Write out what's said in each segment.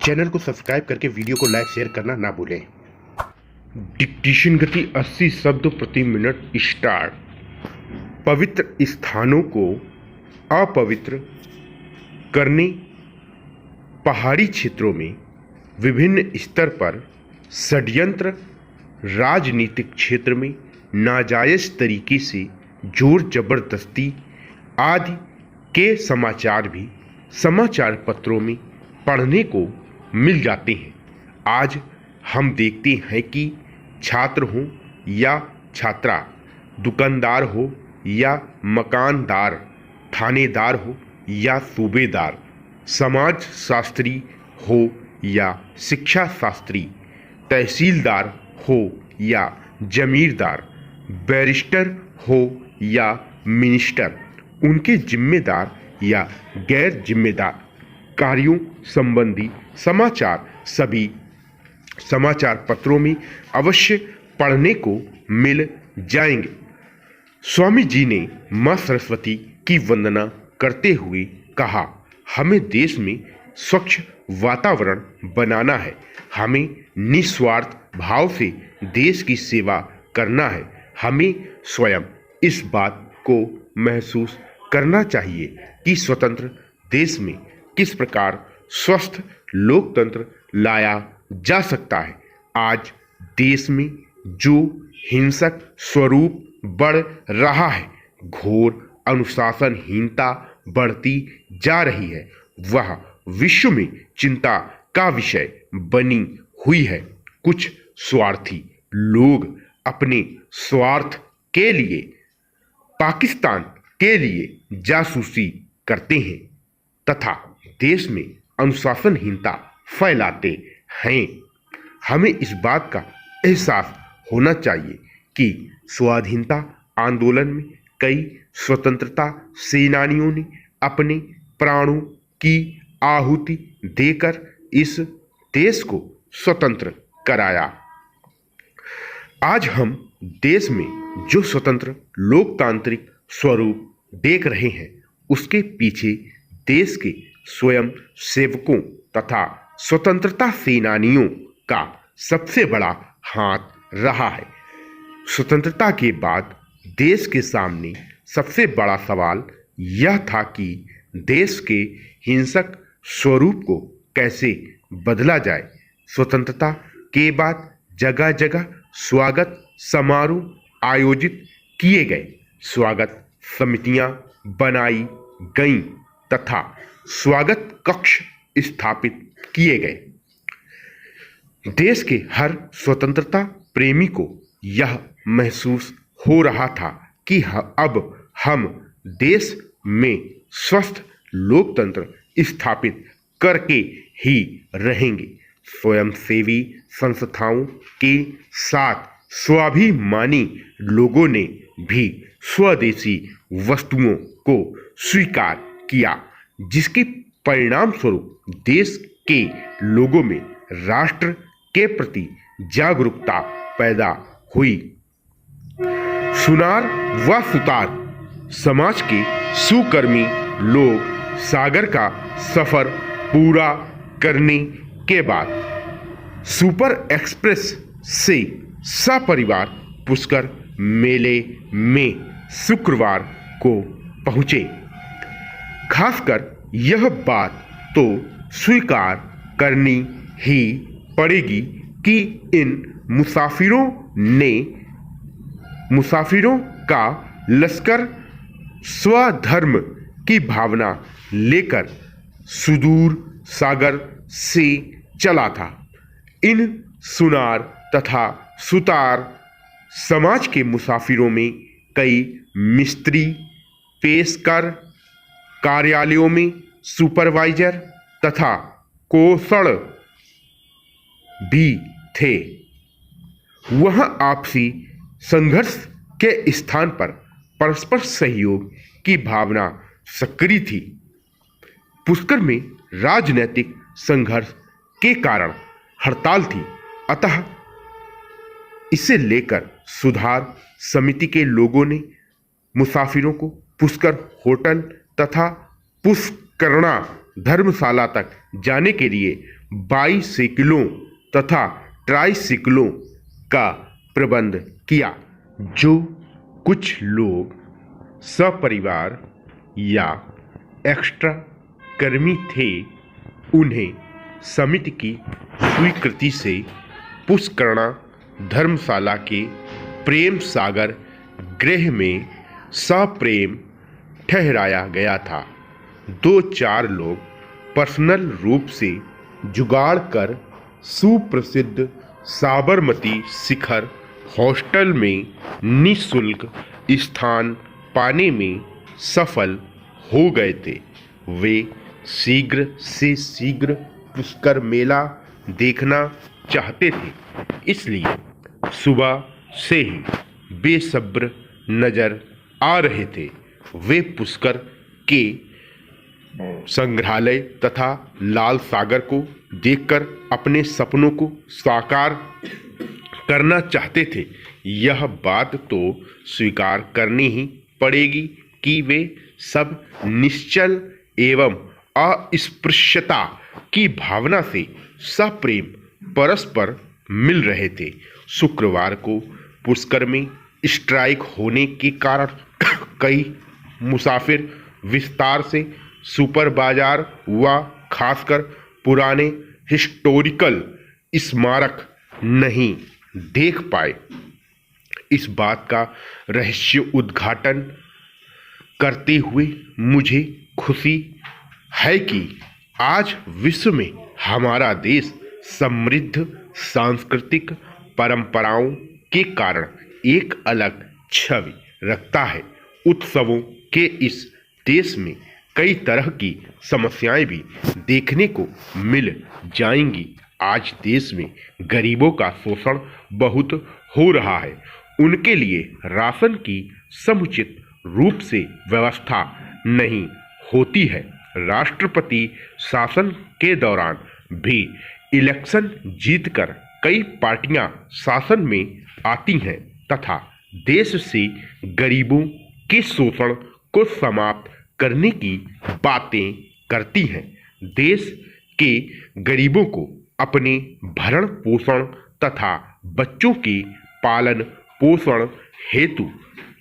Channel को subscribe करके video को लाइक शेयर करना ना भूलें। डिक्टेशन गति 80 शब्द प्रति मिनट स्टार्ट। पवित्र स्थानों को अपवित्र करने, पहाड़ी क्षेत्रों में विभिन्न स्तर पर षड्यंत्र, राजनीतिक क्षेत्र में नाजायज तरीके से जोर जबरदस्ती आदि के समाचार भी समाचार पत्रों में पढ़ने को मिल जाते हैं। आज हम देखते हैं कि छात्र हो या छात्रा, दुकानदार हो या मकानदार, थानेदार हो या सूबेदार, समाज शास्त्री हो या शिक्षा शास्त्री, तहसीलदार हो या जमींदार, बैरिस्टर हो या मिनिस्टर, उनके जिम्मेदार या गैर जिम्मेदार कार्यों संबंधी समाचार सभी समाचार पत्रों में अवश्य पढ़ने को मिल जाएंगे। स्वामी जी ने मां सरस्वती की वंदना करते हुए कहा, हमें देश में स्वच्छ वातावरण बनाना है, हमें निस्वार्थ भाव से देश की सेवा करना है। हमें स्वयं इस बात को महसूस करना चाहिए कि स्वतंत्र देश में किस प्रकार स्वस्थ लोकतंत्र लाया जा सकता है। आज देश में जो हिंसक स्वरूप बढ़ रहा है, घोर अनुशासनहीनता बढ़ती जा रही है, वह विश्व में चिंता का विषय बनी हुई है। कुछ स्वार्थी लोग अपने स्वार्थ के लिए पाकिस्तान के लिए जासूसी करते हैं तथा देश में अनुशासनहीनता फैलाते हैं। हमें इस बात का एहसास होना चाहिए कि स्वाधीनता आंदोलन में कई स्वतंत्रता सेनानियों ने अपने प्राणों की आहुति देकर इस देश को स्वतंत्र कराया। आज हम देश में जो स्वतंत्र लोकतांत्रिक स्वरूप देख रहे हैं, उसके पीछे देश के स्वयं सेवकों तथा स्वतंत्रता सेनानियों का सबसे बड़ा हाथ रहा है। स्वतंत्रता के बाद देश के सामने सबसे बड़ा सवाल यह था कि देश के हिंसक स्वरूप को कैसे बदला जाए। स्वतंत्रता के बाद जगह जगह स्वागत समारोह आयोजित किए गए, स्वागत समितियां बनाई गईं तथा स्वागत कक्ष स्थापित किए गए। देश के हर स्वतंत्रता प्रेमी को यह महसूस हो रहा था कि अब हम देश में स्वस्थ लोकतंत्र स्थापित करके ही रहेंगे। स्वयंसेवी संस्थाओं के साथ स्वाभिमानी लोगों ने भी स्वदेशी वस्तुओं को स्वीकार किया, जिसके परिणाम स्वरूप देश के लोगों में राष्ट्र के प्रति जागरूकता पैदा हुई। सुनार व सुतार समाज के सुकर्मी लोग सागर का सफर पूरा करने के बाद सुपर एक्सप्रेस से सपरिवार पुष्कर मेले में शुक्रवार को पहुंचे। खासकर यह बात तो स्वीकार करनी ही पड़ेगी कि इन मुसाफिरों का लश्कर स्वधर्म की भावना लेकर सुदूर सागर से चला था। इन सुनार तथा सुतार समाज के मुसाफिरों में कई मिस्त्री, पेशकर, कार्यालयों में सुपरवाइजर तथा कोषण भी थे। वहां आपसी संघर्ष के स्थान पर परस्पर सहयोग की भावना सक्रिय थी। पुष्कर में राजनीतिक संघर्ष के कारण हड़ताल थी, अतः इसे लेकर सुधार समिति के लोगों ने मुसाफिरों को पुष्कर होटल तथा पुष्करणा धर्मशाला तक जाने के लिए बाईसाइकिलों तथा ट्राईसाइकिलों का प्रबंध किया। जो कुछ लोग सपरिवार या एक्स्ट्रा कर्मी थे, उन्हें समिति की स्वीकृति से पुष्करणा धर्मशाला के प्रेम सागर गृह में सप्रेम ठहराया गया था। 2-4 लोग पर्सनल रूप से जुगाड़ कर सुप्रसिद्ध साबरमती शिखर हॉस्टल में निःशुल्क स्थान पाने में सफल हो गए थे। वे शीघ्र से शीघ्र पुष्कर मेला देखना चाहते थे, इसलिए सुबह से ही बेसब्र नजर आ रहे थे। वे पुष्कर के संग्रहालय तथा लाल सागर को देखकर अपने सपनों को साकार करना चाहते थे। यह बात तो स्वीकार करनी ही पड़ेगी कि वे सब निश्चल एवं अस्पृश्यता की भावना से सप्रेम परस्पर मिल रहे थे। शुक्रवार को पुष्कर में स्ट्राइक होने के कारण कई मुसाफिर विस्तार से सुपर बाजार व खासकर पुराने हिस्टोरिकल स्मारक नहीं देख पाए। इस बात का रहस्य उद्घाटन करते हुए मुझे खुशी है कि आज विश्व में हमारा देश समृद्ध सांस्कृतिक परंपराओं के कारण एक अलग छवि रखता है। उत्सवों के इस देश में कई तरह की समस्याएं भी देखने को मिल जाएंगी। आज देश में गरीबों का शोषण बहुत हो रहा है। उनके लिए राशन की समुचित रूप से व्यवस्था नहीं होती है। राष्ट्रपति शासन के दौरान भी इलेक्शन जीतकर कई पार्टियां शासन में आती हैं तथा देश से गरीबों के शोषण को समाप्त करने की बातें करती हैं। देश के गरीबों को अपने भरण पोषण तथा बच्चों के पालन पोषण हेतु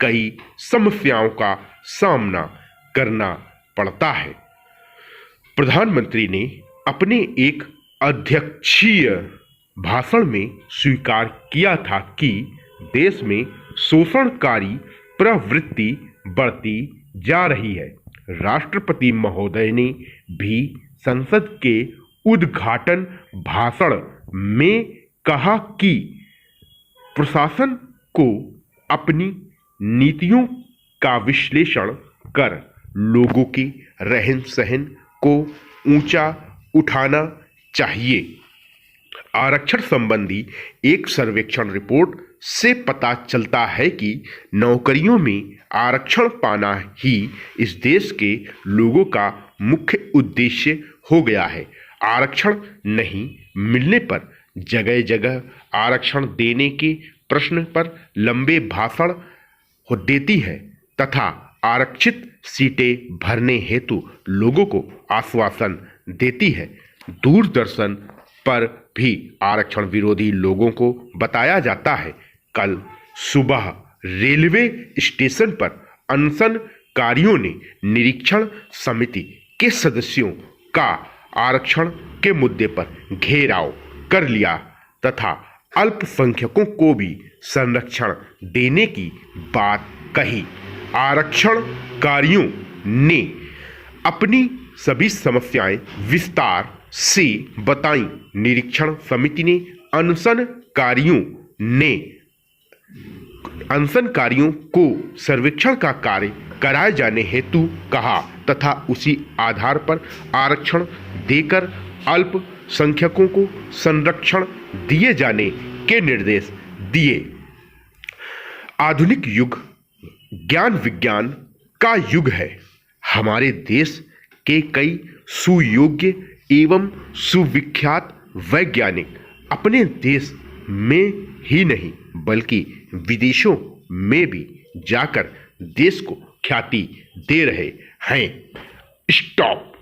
कई समस्याओं का सामना करना पड़ता है। प्रधानमंत्री ने अपने एक अध्यक्षीय भाषण में स्वीकार किया था कि देश में शोषणकारी प्रवृत्ति बढ़ती जा रही है। राष्ट्रपति महोदय ने भी संसद के उद्घाटन भाषण में कहा कि प्रशासन को अपनी नीतियों का विश्लेषण कर लोगों के रहन सहन को ऊंचा उठाना चाहिए। आरक्षण संबंधी एक सर्वेक्षण रिपोर्ट से पता चलता है कि नौकरियों में आरक्षण पाना ही इस देश के लोगों का मुख्य उद्देश्य हो गया है। आरक्षण नहीं मिलने पर जगह जगह आरक्षण देने के प्रश्न पर लंबे भाषण देती है तथा आरक्षित सीटें भरने हेतु लोगों को आश्वासन देती है। दूरदर्शन पर भी आरक्षण विरोधी लोगों को बताया जाता है। कल सुबह रेलवे स्टेशन पर अनशनकारियों ने निरीक्षण समिति के सदस्यों का आरक्षण के मुद्दे पर घेराव कर लिया तथा अल्पसंख्यकों को भी संरक्षण देने की बात कही। आरक्षणकारियों ने अपनी सभी समस्याएं विस्तार से बताई। निरीक्षण समिति ने अनशनकारियों को सर्वेक्षण का कार्य कराए जाने हेतु कहा तथा उसी आधार पर आरक्षण देकर अल्पसंख्यकों को संरक्षण दिए जाने के निर्देश दिए। आधुनिक युग ज्ञान विज्ञान का युग है। हमारे देश के कई सुयोग्य एवं सुविख्यात वैज्ञानिक अपने देश में ही नहीं बल्कि विदेशों में भी जाकर देश को ख्याति दे रहे हैं। स्टॉप।